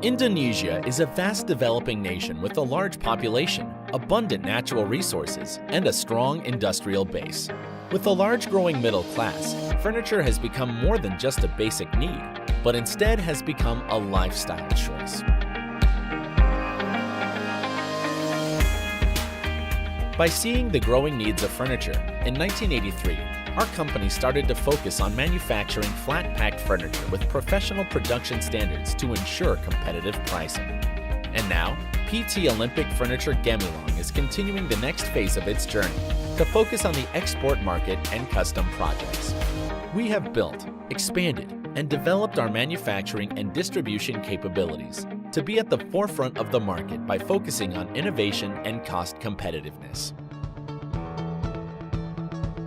Indonesia is a vast developing nation with a large population, abundant natural resources, and a strong industrial base. With a large growing middle class, furniture has become more than just a basic need, but instead has become a lifestyle choice. By seeing the growing needs of furniture, in 1983, our company started to focus on manufacturing flat-packed furniture with professional production standards to ensure competitive pricing. And now, PT Olympic Furniture Gemilang is continuing the next phase of its journey to focus on the export market and custom projects. We have built, expanded, and developed our manufacturing and distribution capabilities to be at the forefront of the market by focusing on innovation and cost competitiveness.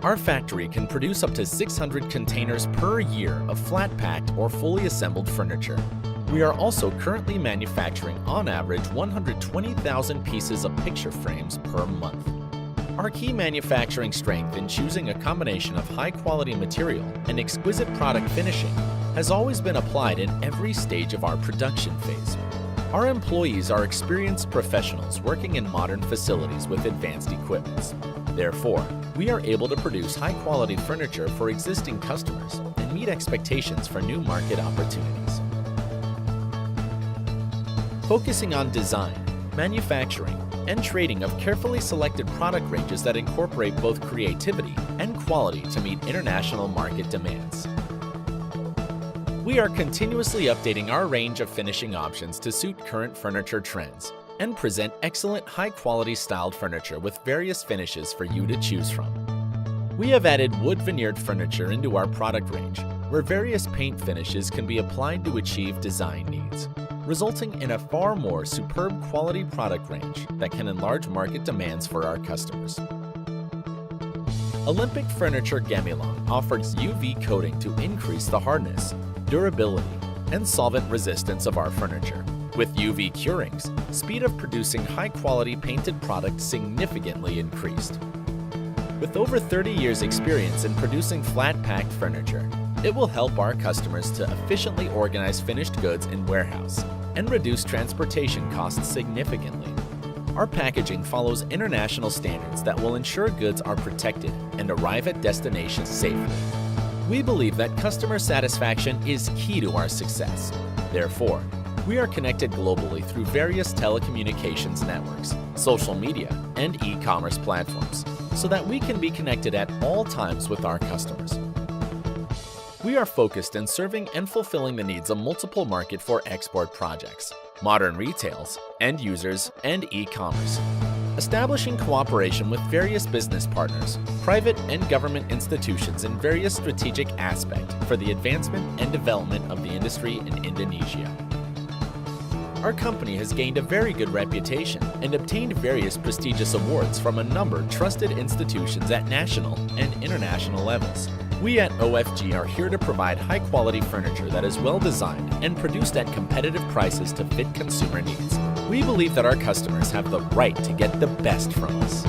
Our factory can produce up to 600 containers per year of flat-packed or fully assembled furniture. We are also currently manufacturing on average 120,000 pieces of picture frames per month. Our key manufacturing strength in choosing a combination of high-quality material and exquisite product finishing has always been applied in every stage of our production phase. Our employees are experienced professionals working in modern facilities with advanced equipment. Therefore, we are able to produce high-quality furniture for existing customers and meet expectations for new market opportunities. Focusing on design, manufacturing, and trading of carefully selected product ranges that incorporate both creativity and quality to meet international market demands. We are continuously updating our range of finishing options to suit current furniture trends and present excellent high-quality styled furniture with various finishes for you to choose from. We have added wood veneered furniture into our product range, where various paint finishes can be applied to achieve design needs, resulting in a far more superb quality product range that can enlarge market demands for our customers. Olympic Furniture Gemilang offers UV coating to increase the hardness, durability, and solvent resistance of our furniture. With UV curings, speed of producing high-quality painted products significantly increased. With over 30 years' experience in producing flat-packed furniture, it will help our customers to efficiently organize finished goods in warehouse and reduce transportation costs significantly. Our packaging follows international standards that will ensure goods are protected and arrive at destinations safely. We believe that customer satisfaction is key to our success. Therefore, we are connected globally through various telecommunications networks, social media, and e-commerce platforms, so that we can be connected at all times with our customers. We are focused in serving and fulfilling the needs of multiple market for export projects, modern retails, end users, and e-commerce. Establishing cooperation with various business partners, private and government institutions in various strategic aspects for the advancement and development of the industry in Indonesia. Our company has gained a very good reputation and obtained various prestigious awards from a number of trusted institutions at national and international levels. We at OFG are here to provide high-quality furniture that is well-designed and produced at competitive prices to fit consumer needs. We believe that our customers have the right to get the best from us.